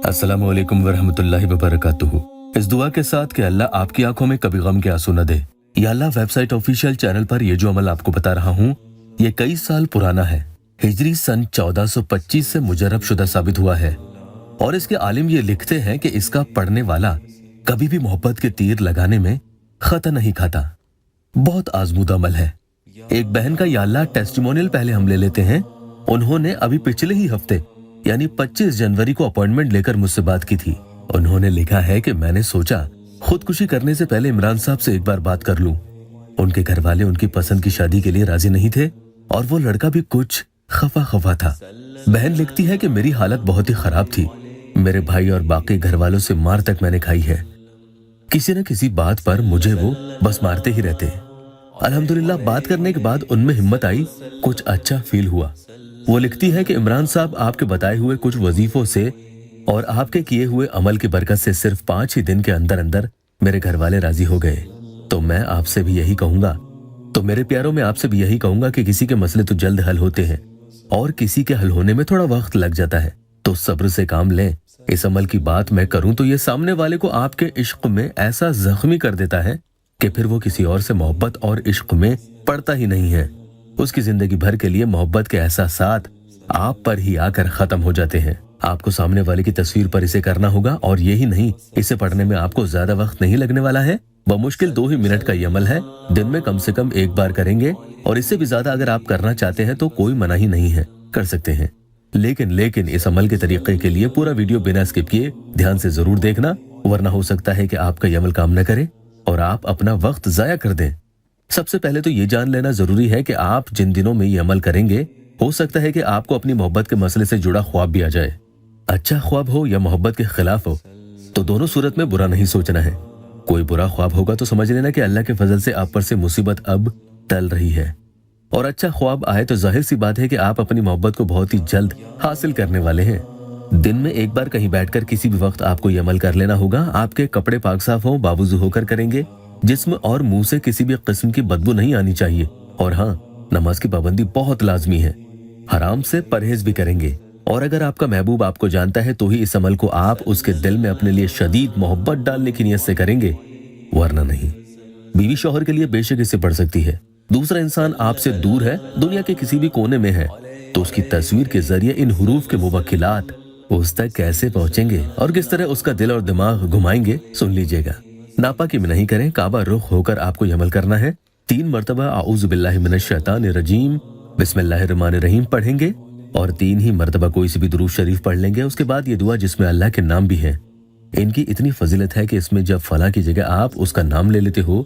अस्सलामु अलैकुम वरहमतुल्लाहि वबरकातुहू। इस दुआ के साथ कि अल्लाह आपकी आंखों में कभी गम के आंसू न दे। या अल्लाह वेबसाइट ऑफिशियल चैनल पर ये जो अमल आपको बता रहा हूँ ये कई साल पुराना है। हिजरी सन 1425 से मुजर्रब शुदा साबित हुआ है और इसके आलिम ये लिखते हैं कि इसका पढ़ने वाला कभी भी मोहब्बत के तीर लगाने में खता नहीं खाता। बहुत आजमूदा अमल है। एक बहन का या अल्लाह टेस्टिमोनियल पहले हम ले लेते हैं। उन्होंने अभी पिछले ही हफ्ते यानी 25 जनवरी को अपॉइंटमेंट लेकर मुझसे बात की थी। उन्होंने लिखा है कि मैंने सोचा खुदकुशी करने से पहले इमरान साहब से एक बार बात कर लूं। उनके घर वाले उनकी पसंद की शादी के लिए राजी नहीं थे और वो लड़का भी कुछ खफा था। बहन लिखती है कि मेरी हालत बहुत ही खराब थी। मेरे भाई और बाकी घर वालों से मार तक मैंने खाई है। किसी न किसी बात पर मुझे वो बस मारते ही रहते। अल्हम्दुलिल्लाह बात करने के बाद उनमें हिम्मत आई, कुछ अच्छा फील हुआ। वो लिखती है कि इमरान साहब आपके बताए हुए कुछ वजीफों से और आपके किए हुए अमल की बरकत से सिर्फ 5 ही दिन के अंदर अंदर मेरे घर वाले राजी हो गए। तो मैं आपसे भी यही कहूंगा, तो मेरे प्यारों में आपसे भी यही कहूंगा कि किसी के मसले तो जल्द हल होते हैं और किसी के हल होने में थोड़ा वक्त लग जाता है, तो सब्र से काम लें। इस अमल की बात मैं करूं तो ये सामने वाले को आपके इश्क में ऐसा जख्मी कर देता है कि फिर वो किसी और से मोहब्बत और इश्क में पड़ता ही नहीं है। उसकी जिंदगी भर के लिए मोहब्बत के एहसासात आप पर ही आकर खत्म हो जाते हैं। आपको सामने वाले की तस्वीर पर इसे करना होगा और यही नहीं, इसे पढ़ने में आपको ज्यादा वक्त नहीं लगने वाला है। बमुश्किल 2 ही मिनट का ये अमल है। दिन में कम से कम एक बार करेंगे और इससे भी ज्यादा अगर आप करना चाहते हैं तो कोई मना ही नहीं है, कर सकते हैं। लेकिन इस अमल के तरीके के लिए पूरा वीडियो बिना स्किप किए ध्यान से जरूर देखना, वरना हो सकता है कि आपका ये अमल काम न करे और आप अपना वक्त जाया कर दें। सबसे पहले तो ये जान लेना जरूरी है कि आप जिन दिनों में ये अमल करेंगे हो सकता है कि आपको अपनी मोहब्बत के मसले से जुड़ा ख्वाब भी आ जाए। अच्छा ख्वाब हो या मोहब्बत के खिलाफ हो तो दोनों सूरत में बुरा नहीं सोचना है। कोई बुरा ख्वाब होगा तो समझ लेना कि अल्लाह के फजल से आप पर से मुसीबत अब टल रही है, और अच्छा ख्वाब आए तो जाहिर सी बात है कि आप अपनी मोहब्बत को बहुत ही जल्द हासिल करने वाले हैं। दिन में एक बार कहीं बैठकर किसी भी वक्त आपको ये अमल कर लेना होगा। आपके कपड़े पाक साफ हो, बावुज़ू होकर करेंगे। जिस्म और मुंह से किसी भी किस्म की बदबू नहीं आनी चाहिए। और हाँ, नमाज की पाबंदी बहुत लाजमी है। हराम से परहेज भी करेंगे। और अगर आपका महबूब आपको जानता है तो ही इस अमल को आप उसके दिल में अपने लिए शदीद मोहब्बत डालने की नियत से करेंगे, वरना नहीं। बीवी शौहर के लिए बेशक इसे पढ़ सकती है। दूसरा इंसान आपसे दूर है, दुनिया के किसी भी कोने में है, तो उसकी तस्वीर के जरिए इन हुरूफ के मुवक्किलात उस तक कैसे पहुंचेंगे और किस तरह उसका दिल और दिमाग घुमाएंगे, सुन लीजिएगा। नापाकी में नहीं करें, काबा रुख होकर आपको ये अमल करना है। 3 मरतबा आऊज़ु बिल्लाहि मिनश शैतानिर रजीम बिस्मिल्लाहिर रहमानिर रहीम पढ़ेंगे और 3 ही मरतबा कोई सी भी दुरूद शरीफ पढ़ लेंगे। उसके बाद ये दुआ जिसमें अल्लाह के नाम भी हैं, इनकी इतनी फजीलत है कि इसमें जब फला की जगह आप उसका नाम ले लेते हो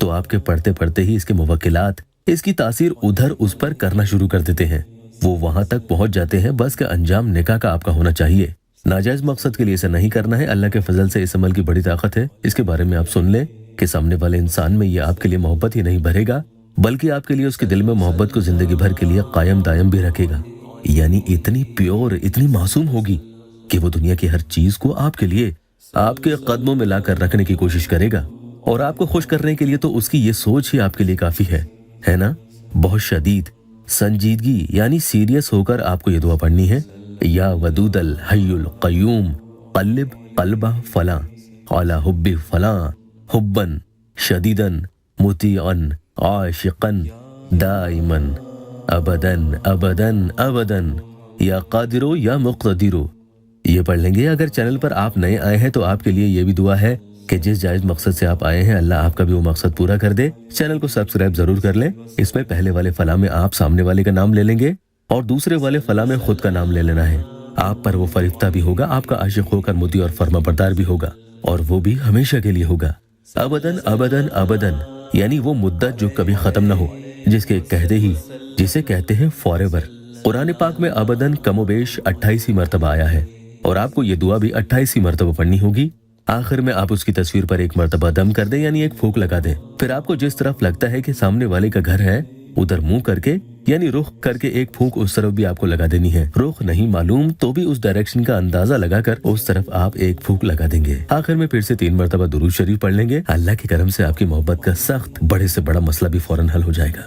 तो आपके पढ़ते पढ़ते ही इसके मुवक्किलात इसकी तासीर उधर उस पर करना शुरू कर देते हैं। वो वहां तक पहुंच जाते हैं। बस के अंजाम निकाह का आपका होना चाहिए। नाजायज मकसद के लिए इसे नहीं करना है। अल्लाह के फजल से इस अमल की बड़ी ताकत है। इसके बारे में आप सुन लें कि सामने वाले इंसान में ये आपके लिए मोहब्बत ही नहीं भरेगा, बल्कि आपके लिए उसके दिल में मोहब्बत को जिंदगी भर के लिए कायम दायम भी रखेगा। यानी इतनी प्योर, इतनी मासूम होगी कि वो दुनिया की हर चीज को आपके लिए आपके कदमों में लाकर रखने की कोशिश करेगा। और आपको खुश करने के लिए तो उसकी ये सोच ही आपके लिए काफी है ना। बहुत शदीद संजीदगी यानी सीरियस होकर आपको ये दुआ पढ़नी है। या वदूदल हय्युल क़य्यूम क़ल्लिब क़ल्बा फला अला हुब्बि फला हुब्बन शदीदन मुतीअन आशिक़न दाइमन अबदन अबदन अबदन या कादिरो या मुक़्तदिरो। ये पढ़ लेंगे। अगर चैनल पर आप नए आए हैं तो आपके लिए ये भी दुआ है कि जिस जायज मकसद से आप आए हैं अल्लाह आपका भी वो मकसद पूरा कर दे। चैनल को सब्सक्राइब जरूर कर लें। इसमें पहले वाले फला में आप सामने वाले का नाम ले लेंगे और दूसरे वाले फला में खुद का नाम ले लेना है। आप पर वो फरिश्ता भी होगा, आपका आशिक होकर मुती और फर्माबरदार भी होगा, और वो भी हमेशा के लिए होगा। अबदन अबदन अबदन यानी वो मुद्दत जो कभी खत्म ना हो, जिसके कहते ही जिसे कहते हैं फॉरएवर। कुरान पाक में अबदन कमोबेश 28 ही मरतबा आया है और आपको ये दुआ भी 28 ही मरतबा पढ़नी होगी। आखिर में आप उसकी तस्वीर पर एक मरतबा दम कर दें, यानी एक फूंक लगा दें। फिर आपको जिस तरफ लगता है कि सामने वाले का घर है उधर मुंह करके यानी रुख करके एक फूंक उस तरफ भी आपको लगा देनी है। रुख नहीं मालूम तो भी उस डायरेक्शन का अंदाजा लगाकर उस तरफ आप एक फूंक लगा देंगे। आखिर में फिर से 3 मरतबा दुरूद शरीफ पढ़ लेंगे। अल्लाह के करम से आपकी मोहब्बत का सख्त बड़े से बड़ा मसला भी फौरन हल हो जाएगा।